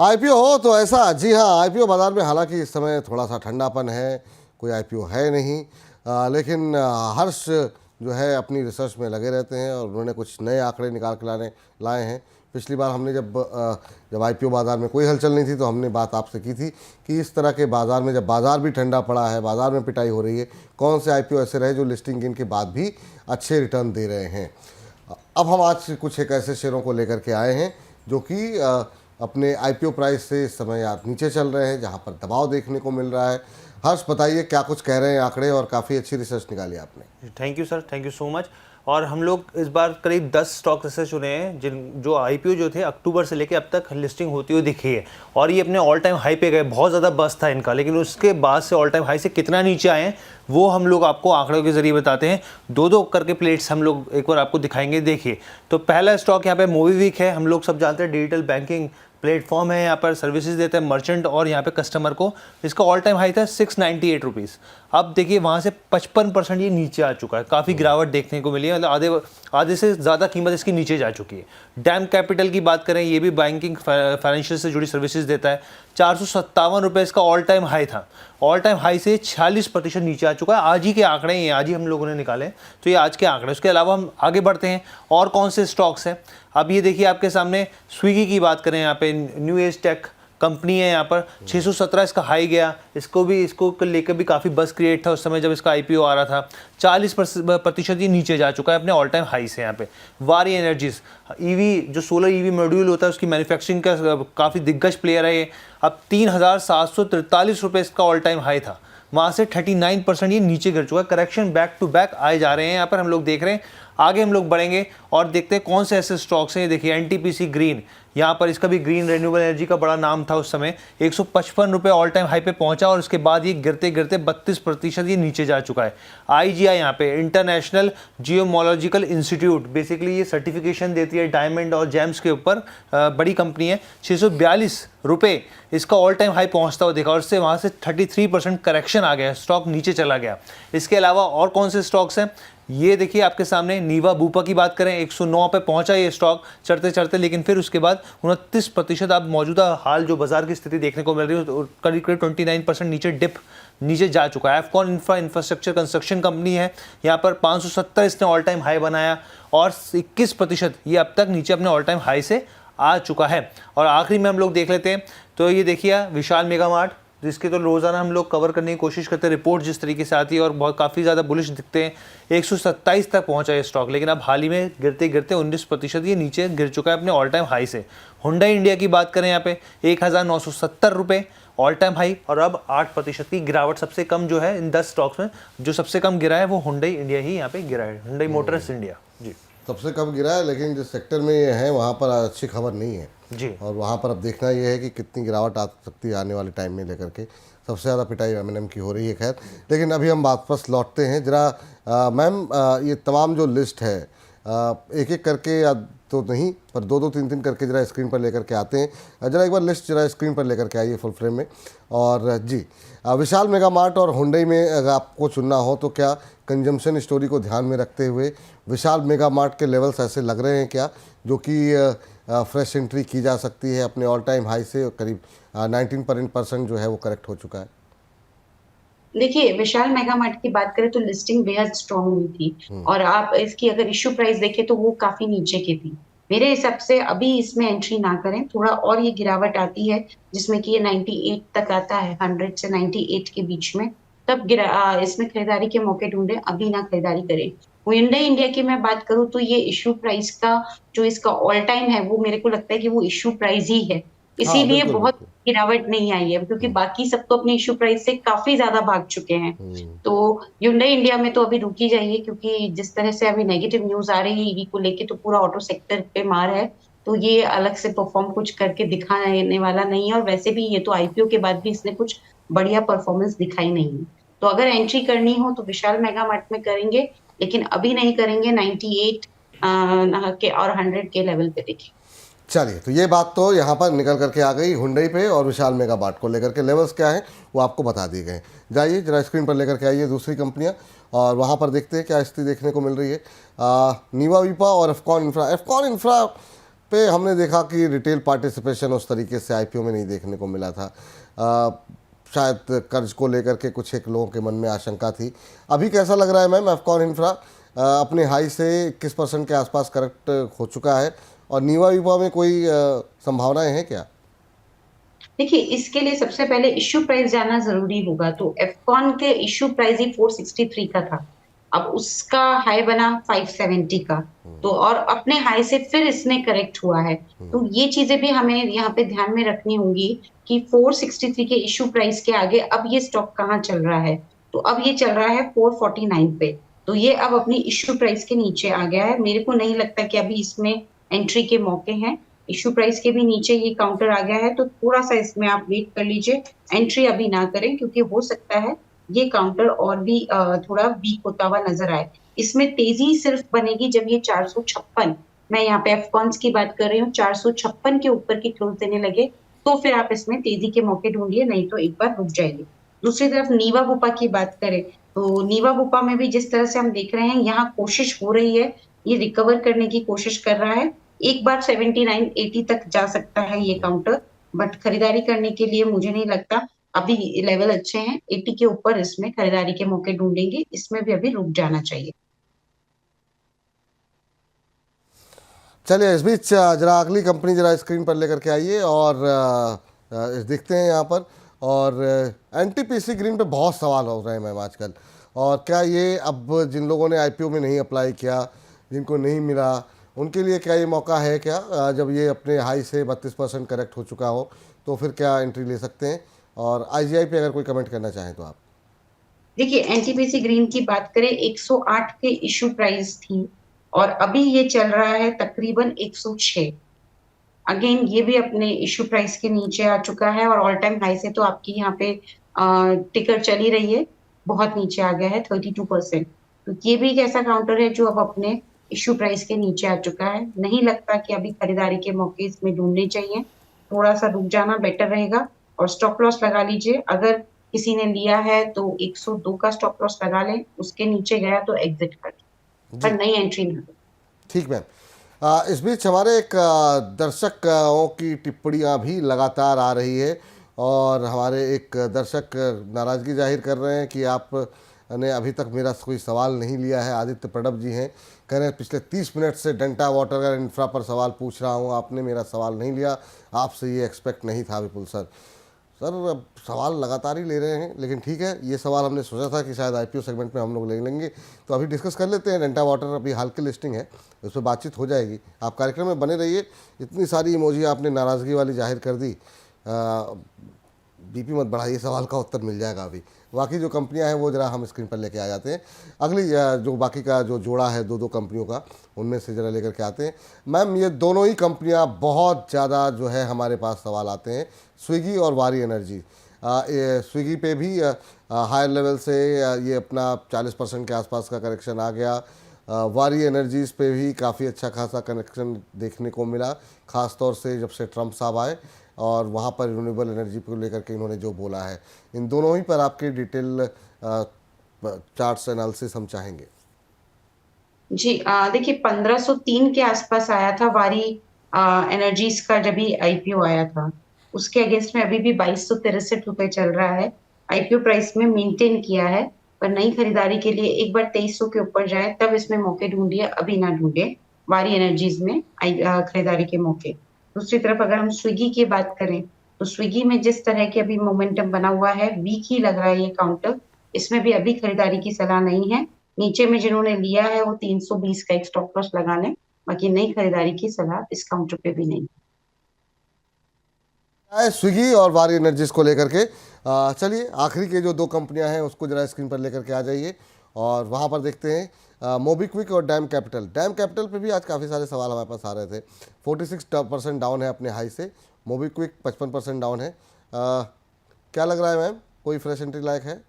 IPO हो तो ऐसा, जी हाँ, आईपीओ बाज़ार में हालांकि इस समय थोड़ा सा ठंडापन है, कोई आईपीओ है नहीं, लेकिन हर्ष जो है अपनी रिसर्च में लगे रहते हैं और उन्होंने कुछ नए आंकड़े निकाल के लाए हैं। पिछली बार हमने जब आईपीओ बाज़ार में कोई हलचल नहीं थी तो हमने बात आपसे की थी कि इस तरह के बाज़ार में जब बाज़ार भी ठंडा पड़ा है, बाज़ार में पिटाई हो रही है, कौन से आईपीओ ऐसे रहे जो लिस्टिंग गिन के बाद भी अच्छे रिटर्न दे रहे हैं। अब हम आज कुछ एक ऐसे शेयरों को लेकर के आए हैं जो कि अपने आईपीओ प्राइस से इस समय आप नीचे चल रहे हैं, जहां पर दबाव देखने को मिल रहा है। हर्ष, बताइए क्या कुछ कह रहे हैं आंकड़े, और काफ़ी अच्छी रिसर्च निकाली आपने। Thank you sir, thank you so much. और हम लोग इस बार करीब 10 स्टॉक रिसर्च चुने हैं जो आईपीओ जो थे अक्टूबर से लेके अब तक लिस्टिंग होती हुई दिखी है, और ये अपने ऑल टाइम हाई पे गए। बहुत ज़्यादा बस था इनका, लेकिन उसके बाद से ऑल टाइम हाई से कितना नीचे आए हैं वो हम लोग आपको आंकड़ों के जरिए बताते हैं। दो दो करके प्लेट्स हम लोग एक बार आपको दिखाएंगे। देखिए, तो पहला स्टॉक यहाँ पे मोबीक्विक है। हम लोग सब जानते हैं डिजिटल बैंकिंग प्लेटफॉर्म है, यहाँ पर सर्विसेज देता है मर्चेंट और यहाँ पे कस्टमर को। इसका ऑल टाइम हाई था 698 रुपीज़। अब देखिए वहाँ से 55% ये नीचे आ चुका है, काफ़ी गिरावट देखने को मिली है, मतलब आधे से ज़्यादा कीमत इसकी नीचे जा चुकी है। डैम कैपिटल की बात करें, ये भी बैंकिंग फाइनेंशियल से जुड़ी सर्विसेज देता है। 457 रुपये इसका ऑल टाइम हाई था। ऑल टाइम हाई से 46% नीचे आ चुका है। आज ही के आंकड़े हैं, आज ही हम लोगों ने निकाले, तो ये आज के आंकड़े। उसके अलावा हम आगे बढ़ते हैं और कौन से स्टॉक्स हैं। अब ये देखिए आपके सामने स्विगी की बात करें, यहाँ पे न्यू एज टेक कंपनी है, यहाँ पर 617 इसका हाई गया। इसको लेकर भी काफ़ी बस क्रिएट था उस समय जब इसका आईपीओ आ रहा था। 40% ये नीचे जा चुका है अपने ऑल टाइम हाई से। यहाँ पे वारी एनर्जीज, ईवी जो सोलर ईवी मॉड्यूल होता है उसकी मैन्युफैक्चरिंग का काफ़ी दिग्गज प्लेयर है ये। अब 3743 रुपये इसका ऑल टाइम हाई था, वहाँ से 39% ये नीचे गिर चुका है। करेक्शन बैक टू बैक आए जा रहे हैं यहाँ पर हम लोग देख रहे हैं। आगे हम लोग बढ़ेंगे और देखते हैं कौन से ऐसे स्टॉक्स हैं। देखिए एनटीपीसी ग्रीन, यहाँ पर इसका भी ग्रीन रिन्यूएबल एनर्जी का बड़ा नाम था उस समय। 155 रुपये ऑल टाइम हाई पे पहुंचा और उसके बाद ये गिरते गिरते 32% ये नीचे जा चुका है। आईजीआई यहाँ पे इंटरनेशनल जियोमोलॉजिकल इंस्टीट्यूट, बेसिकली ये सर्टिफिकेशन देती है डायमंड और जेम्स के ऊपर, बड़ी कंपनी है। 642 रुपये इसका ऑल टाइम हाई पहुंचता हुआ देखा और इससे वहाँ से 33% करेक्शन आ गया, स्टॉक नीचे चला गया। इसके अलावा और कौन से स्टॉक्स हैं, ये देखिए आपके सामने नीवा बूपा की बात करें, 109 पे पहुंचा ये स्टॉक चढ़ते चढ़ते, लेकिन फिर उसके बाद 29% अब मौजूदा हाल जो बाजार की स्थिति देखने को मिल रही है, करीब करीब 29% नीचे जा चुका है। एफकॉन इंफ्रास्ट्रक्चर कंस्ट्रक्शन कंपनी है, यहाँ पर 570 इसने ऑल टाइम हाई बनाया और 21% ये अब तक नीचे अपने ऑल टाइम हाई से आ चुका है। और आखिरी में हम लोग देख लेते हैं, तो ये देखिए विशाल मेगा मार्ट, जिसके तो रोज़ाना हम लोग कवर करने की कोशिश करते हैं, रिपोर्ट जिस तरीके से आती है और बहुत काफ़ी ज़्यादा बुलिश दिखते हैं। 127 तक पहुंचा ये स्टॉक, लेकिन अब हाल ही में गिरते गिरते 19% ये नीचे गिर चुका है अपने ऑल टाइम हाई से। हुंडई इंडिया की बात करें, यहाँ पे 1970 रुपये ऑल टाइम हाई और अब 8% की गिरावट। सबसे कम जो है इन 10 स्टॉक्स में जो सबसे कम गिरा है वो हुंडई इंडिया ही यहाँ पे गिरा है, हुंडई मोटर्स इंडिया जी सबसे कम गिरा है, लेकिन जिस सेक्टर में ये है वहाँ पर अच्छी खबर नहीं है जी। और वहाँ पर अब देखना ये है कि कितनी गिरावट आ सकती है आने वाले टाइम में लेकर के। सबसे ज़्यादा पिटाई एम की हो रही है। खैर, लेकिन अभी हम वापस लौटते हैं जरा। मैम, ये तमाम जो लिस्ट है एक एक करके या तो नहीं पर दो दो तीन तीन करके जरा स्क्रीन पर लेकर के आते हैं। जरा एक बार लिस्ट जरा स्क्रीन पर लेकर के आइए फुल फ्रेम में। और जी, विशाल मेगा मार्ट और हुंडई में अगर आपको चुनना हो तो क्या कंजम्पशन स्टोरी को ध्यान में रखते हुए विशाल मेगा मार्ट के लेवल्स ऐसे लग रहे हैं क्या जो कि फ्रेश एंट्री की जा सकती है अपने ऑल टाइम हाई से? करीब 19% जो है वो करेक्ट हो चुका है। देखिए, विशाल मेगा मार्ट की बात करें तो लिस्टिंग बेहद स्ट्रांग हुई थी और आप इसकी अगर इश्यू प्राइस देखें तो वो काफी नीचे की थी। मेरे हिसाब से अभी इसमें एंट्री ना करें, थोड़ा और ये गिरावट आती है जिसमें कि ये 98 तक आता है, 100 से 98 के बीच में, तब इसमें खरीदारी के मौके ढूंढे, अभी ना खरीदारी करें। हुंडई इंडिया की मैं बात करूं तो ये इश्यू प्राइस का जो इसका ऑल टाइम है वो मेरे को लगता है कि वो इश्यू प्राइस ही है, हाँ, इसीलिए बिल्कुल बहुत बिल्कुल। गिरावट नहीं आई है, क्योंकि बाकी सब तो अपने इश्यू प्राइस से काफी ज्यादा भाग चुके हैं। तो हुंडई इंडिया में तो अभी रुकी जाइए, क्योंकि जिस तरह से अभी नेगेटिव न्यूज आ रही है ईवी को लेके तो पूरा ऑटो सेक्टर पे मार है, तो ये अलग से परफॉर्म कुछ करके दिखाने वाला नहीं है। और वैसे भी ये तो आईपीओ के बाद भी इसने कुछ बढ़िया परफॉर्मेंस दिखाई नहीं है। तो अगर एंट्री करनी हो तो विशाल मेगा मार्ट में करेंगे, लेकिन अभी नहीं करेंगे, 98 के और 100 के लेवल पे देखें। चलिए, तो ये बात तो यहाँ पर निकल करके आ गई हुंडई पे और विशाल मेगा मार्ट को लेकर के। लेवल्स क्या हैं वो आपको बता दिए गए। जाइए जरा स्क्रीन पर लेकर के आइए दूसरी कंपनियाँ और वहाँ पर देखते हैं क्या स्थिति देखने को मिल रही है। नीवा वीपा और एफकॉन इंफ्रा पे हमने देखा कि रिटेल पार्टिसिपेशन उस तरीके से आईपीओ में नहीं देखने को मिला था। शायद कर्ज को लेकर के कुछ एक लोगों के मन में आशंका थी। अभी कैसा लग रहा है मैम, एफकॉन इंफ्रा अपने हाई से 21% के आसपास करेक्ट हो चुका है, और नीवा वीवा में कोई संभावनाएं हैं क्या? देखिए, इसके लिए सबसे पहले इश्यू प्राइस जानना जरूरी होगा। तो एफकॉन के इश्यू प्राइस ही 463 का था, अब उसका हाई बना 570 का। तो और अपने हाई से फिर इसने करेक्ट हुआ है। तो ये चीजें भी हमें यहाँ पे ध्यान में रखनी होंगी कि 463 के इश्यू प्राइस के आगे अब ये स्टॉक कहाँ चल रहा है। तो अब ये चल रहा है 449 पे। तो ये अब अपनी इश्यू प्राइस के नीचे आ गया है। मेरे को नहीं लगता कि अभी इसमें एंट्री के मौके हैं। इश्यू प्राइस के भी नीचे ये काउंटर आ गया है, तो थोड़ा सा इसमें आप वेट कर लीजिए, एंट्री अभी ना करें, क्योंकि हो सकता है ये काउंटर और भी थोड़ा वीक होता हुआ नजर आए। इसमें तेजी सिर्फ बनेगी जब ये 456, मैं यहाँ पे एफकॉन्स की बात कर रही हूँ, 456 के ऊपर की क्लोज देने लगे तो फिर आप इसमें तेजी के मौके ढूंढिए, नहीं तो एक बार रुक जाएगी। दूसरी तरफ नीवा बुपा की बात करें तो नीवा बुपा में भी जिस तरह से हम देख रहे हैं, यहाँ कोशिश हो रही है, ये रिकवर करने की कोशिश कर रहा है। एक बार 79-80 तक जा सकता है ये काउंटर, बट खरीदारी करने के लिए मुझे नहीं लगता। अभी लेवल अच्छे हैं, 80 के ऊपर इसमें खरीदारी के मौके ढूंढेंगे, इसमें भी अभी रुक जाना चाहिए। चलिए, इस बीच जरा अगली कंपनी जरा स्क्रीन पर लेकर के आइए, और देखते हैं यहाँ पर। और एनटीपीसी ग्रीन पे बहुत सवाल हो रहे हैं मैम आजकल, और क्या ये अब जिन लोगों ने आईपीओ में नहीं अप्लाई किया, जिनको नहीं मिला, उनके लिए क्या ये मौका है क्या, जब ये अपने हाई से 32% करेक्ट हो चुका हो, तो फिर क्या एंट्री ले सकते हैं? और आईजीआई पे अगर कोई कमेंट करना चाहें तो आप। देखिए, एनटीपीसी ग्रीन की बात करें, 108 के इश्यू प्राइस थी और अभी ये चल रहा है तकरीबन 106। अगेन ये भी अपने इश्यू प्राइस के नीचे आ चुका है, और ऑल टाइम हाई से तो आपकी यहाँ पे टिकर चल ही रही है, बहुत नीचे आ गया है 32%। तो ये भी एक ऐसा काउंटर है जो अब अपने इश्यू प्राइस के नीचे आ चुका है। नहीं लगता कि अभी खरीदारी के मौके इसमें ढूंढने चाहिए, थोड़ा सा रुक जाना बेटर रहेगा। और स्टॉप लॉस लगा लीजिए, अगर किसी ने लिया है तो 102 का स्टॉप लॉस लगा लें, उसके नीचे गया तो एग्जिट कर, पर जी, नई एंट्री ना करें। ठीक मैम। इस बीच हमारे एक दर्शकों की टिप्पणियाँ भी लगातार आ रही है, और हमारे एक दर्शक नाराज़गी जाहिर कर रहे हैं कि आप ने अभी तक मेरा कोई सवाल नहीं लिया है। आदित्य प्रणब जी हैं, कह रहे हैं पिछले 30 मिनट से डेंटा वाटर इंफ्रा पर सवाल पूछ रहा हूँ, आपने मेरा सवाल नहीं लिया, आपसे ये एक्सपेक्ट नहीं था विपुल सर। सर, अब सवाल लगातार ही ले रहे हैं, लेकिन ठीक है, ये सवाल हमने सोचा था कि शायद आईपीओ सेगमेंट में हम लोग ले लेंगे, तो अभी डिस्कस कर लेते हैं। डेंटा वाटर अभी हाल की लिस्टिंग है, उस पर बातचीत हो जाएगी। आप कार्यक्रम में बने रहिए। इतनी सारी इमोजी आपने नाराज़गी वाली जाहिर कर दी, बीपी मत बढ़ाइए, सवाल का उत्तर मिल जाएगा अभी। बाकी जो कंपनियां हैं वो जरा हम स्क्रीन पर लेके आ जाते हैं। अगली जो बाकी का जो जोड़ा है दो कंपनियों का, उनमें से जरा लेकर के आते हैं। मैम, ये दोनों ही कंपनियां बहुत ज़्यादा जो है हमारे पास सवाल आते हैं, स्विगी और वारी एनर्जी। स्विगी पे भी हायर लेवल से ये अपना 40% के आसपास का करेक्शन आ गया। वारी एनर्जीज़ पे भी काफ़ी अच्छा खासा कनेक्शन देखने को मिला, ख़ास तौर से जब से ट्रम्प साहब आए और वहाँ पर रिन्यूएबल एनर्जी को लेकर के इन्होंने जो बोला है। इन दोनों ही पर आपके डिटेल चार्ट्स एनालिसिस हम चाहेंगे। जी, देखिए 1503 के आसपास आया था वारी एनर्जीज का जब भी आईपीओ आया था। उसके अगेंस्ट में अभी भी 2263 रुपए चल रहा है। आईपीओ प्राइस में मेंटेन किया है, पर नई खरीदारी के लिए एक बार 2300 के ऊपर जाए तब इसमें मौके ढूंढिए, अभी ना ढूंढे वारी एनर्जीज में खरीदारी के मौके। दूसरी तरफ अगर हम स्विगी की बात करें तो स्विगी में जिस तरह के अभी मोमेंटम बना हुआ है, वीक ही लग रहा है ये काउंटर, इसमें भी अभी खरीदारी की सलाह नहीं है। नीचे में जिन्होंने लिया है वो 320 का एक स्टॉप लॉस लगा लें, बाकी नई खरीदारी की सलाह इस काउंटर पे भी नहीं। स्विगी और वारी एनर्जीज को लेकर के चलिए आखिरी के जो दो कंपनियां हैं उसको जरा स्क्रीन पर लेकर के आ जाइए, और वहां पर देखते हैं मोबीक्विक और डैम कैपिटल। डैम कैपिटल पे भी आज काफ़ी सारे सवाल हमारे पास आ रहे थे। 46% डाउन है अपने हाई से, मोबीक्विक 55% डाउन है। क्या लग रहा है मैम, कोई फ्रेश एंट्री लायक है?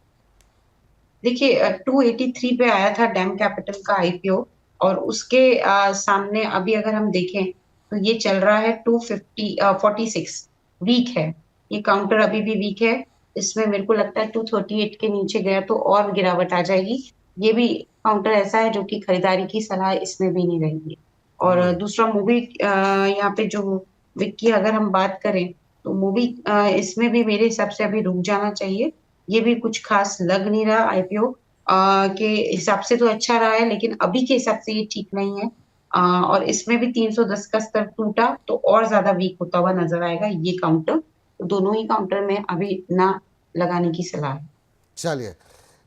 देखिए, 283 पे आया था डैम कैपिटल का आईपीओ, और उसके सामने अभी अगर हम देखें तो ये चल रहा है 246, वीक है ये काउंटर, अभी भी वीक है। इसमें मेरे को लगता है 238 के नीचे गया तो और गिरावट आ जाएगी। ये भी काउंटर ऐसा है जो कि खरीदारी की सलाह इसमें भी नहीं रहेगी। और दूसरा मूवी यहाँ पे जो विक्की अगर हम बात करें तो मूवी इसमें भी मेरे हिसाब से अभी रुक जाना चाहिए। ये भी कुछ खास लग नहीं रहा आईपीओ के हिसाब से तो अच्छा रहा है, लेकिन अभी के हिसाब से ये ठीक नहीं है। और इसमें भी 310 का स्तर टूटा तो और ज्यादा वीक होता हुआ नजर आएगा ये काउंटर। तो दोनों ही काउंटर में अभी ना लगाने की सलाह है। चलिए,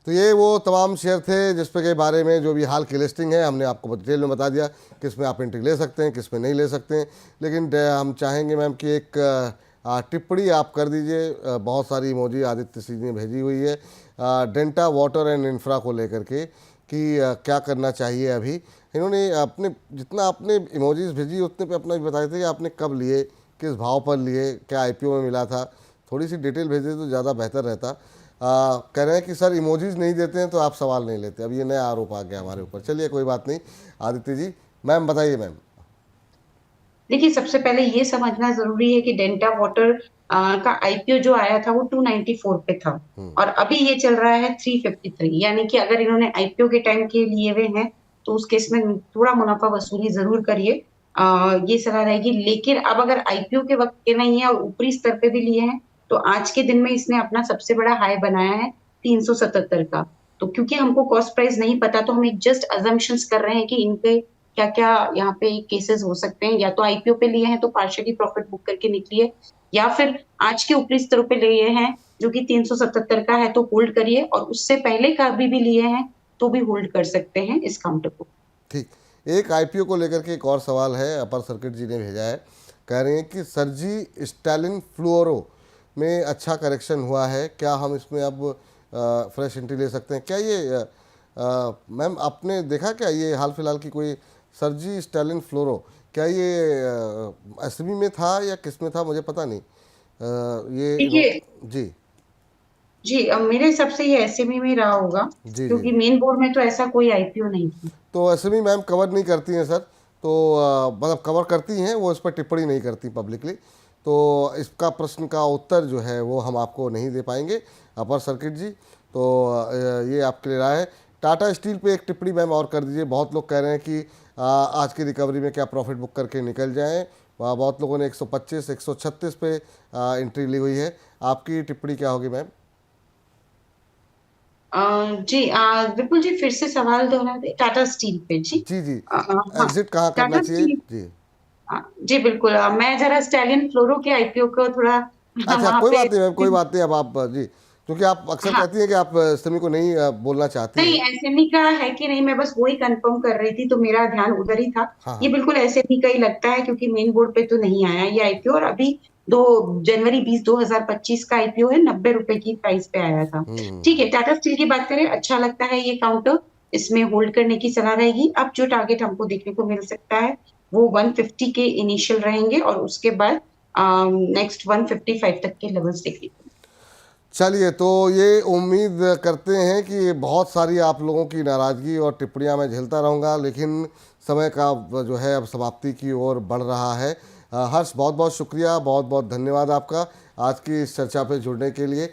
तो ये वो तमाम शेयर थे जिसपे के बारे में जो भी हाल की लिस्टिंग है हमने आपको डिटेल में बता दिया, किस में आप एंट्री ले सकते हैं, किस में नहीं ले सकते हैं। लेकिन हम चाहेंगे मैम कि एक टिप्पणी आप कर दीजिए। बहुत सारी इमोजी आदित्य सिंह ने भेजी हुई है डेंटा वाटर एंड इंफ्रा को लेकर के कि क्या करना चाहिए अभी। इन्होंने अपने जितना आपने इमोजीज भेजी उतने पे अपना भी बताए थे कि आपने कब लिए, किस भाव पर लिए, क्या आईपीओ में मिला था। थोड़ी सी डिटेल भेजे तो ज़्यादा बेहतर रहता। कह रहे हैं कि सर इमोजीज नहीं देते हैं तो आप सवाल नहीं लेते। अब ये नया आरोप आ गया हमारे ऊपर। चलिए कोई बात नहीं आदित्य जी। मैम बताइए मैम। देखिए, सबसे पहले ये समझना जरूरी है कि डेल्टा वाटर का आईपीओ जो आया था वो 294 पे था और अभी ये चल रहा है 353। यानी कि अगर इन्होंने आईपीओ के टाइम के लिए हुए हैं तो उस केस में थोड़ा मुनाफा वसूली जरूर करिए। ये सलाह रहेगी। लेकिन अब अगर आईपीओ के वक्त के नहीं है और ऊपरी स्तर पे भी लिए हैं तो आज के दिन में इसने अपना सबसे बड़ा हाई बनाया है 377 का। तो क्योंकि हमको कॉस्ट प्राइस नहीं पता तो हम एक जस्ट अजम्पशंस कर रहे हैं कि इनके क्या क्या यहाँ पे केसेस हो सकते हैं। या तो आईपीओ पे लिए हैं तो पार्शियली प्रॉफिट बुक करके निकलिए, या फिर आज के ऊपरी स्तरों पे लिए हैं जो कि 377 का है तो होल्ड करिए, और उससे पहले का अभी भी लिए हैं तो भी होल्ड कर सकते हैं इस काउंटर को। ठीक, एक आईपीओ को लेकर के एक और सवाल है, अपर सर्किट जी ने भेजा है। कह रहे हैं कि सर जी स्टैलिन फ्लोरो में अच्छा करेक्शन हुआ है, क्या हम इसमें अब फ्रेश एंट्री ले सकते हैं? क्या ये मैम आपने देखा क्या ये हाल फिलहाल की कोई सर्जी स्टैलिन फ्लोरो, क्या ये एसबी में था या किस में था मुझे पता नहीं। देखिए जी जी, मेरे हिसाब से ये एसएमई में रहा होगा जी जी। क्योंकि मेन बोर्ड में तो ऐसा कोई आईपीओ नहीं था। तो एसएमई मैम कवर नहीं करती हैं सर, तो मतलब कवर करती हैं, वो इस पर टिप्पणी नहीं करती पब्लिकली। तो इसका प्रश्न का उत्तर जो है वो हम आपको नहीं दे पाएंगे अपर सर्किट जी। तो ये आपके लिए राय है। टाटा स्टील पे एक टिप्पणी मैम और कर दीजिए। बहुत लोग कह रहे हैं कि आज की रिकवरी में क्या प्रॉफिट बुक करके निकल जाएं। बहुत लोगों ने 125 136 पे एंट्री ली हुई है। आपकी टिप्पणी क्या होगी मैम? जी विपुल जी, फिर से सवाल दोहरा दे। टाटा स्टील पे जी। जी जी, हाँ, एग्जिट कहाँ करना टाटा चाहिए स्टील। जी? जी बिल्कुल। मैं जरा स्टैलिन फ्लोरो के आईपीओ को थोड़ा अच्छा वहां कोई पे। बात नहीं मैम, कोई बात नहीं। अब आप जी, क्योंकि आप अक्सर हाँ, कहती हैं कि आप समी को नहीं बोलना चाहती नहीं हैं। एसएमई का है कि नहीं, मैं बस वही कंफर्म कर रही थी तो मेरा ध्यान उधर ही था। हाँ ये हाँ। बिल्कुल एसएमई का ही लगता है क्योंकि मेन बोर्ड पे तो नहीं आया ये आईपीओ, और अभी 2 जनवरी 2025 का आईपीओ है, 90 रुपए की प्राइस पे आया था। ठीक है, टाटा स्टील की बात करें, अच्छा लगता है ये काउंटर। इसमें होल्ड करने की सलाह रहेगी। अब जो टारगेट हमको देखने को मिल सकता है वो 150 के इनिशियल रहेंगे और उसके बाद नेक्स्ट 155 तक के लेवल्स देखने को। चलिए, तो ये उम्मीद करते हैं कि बहुत सारी आप लोगों की नाराज़गी और टिप्पणियां मैं झेलता रहूँगा, लेकिन समय का जो है अब समाप्ति की ओर बढ़ रहा है। हर्ष बहुत बहुत शुक्रिया, बहुत बहुत धन्यवाद आपका आज की इस चर्चा पे जुड़ने के लिए।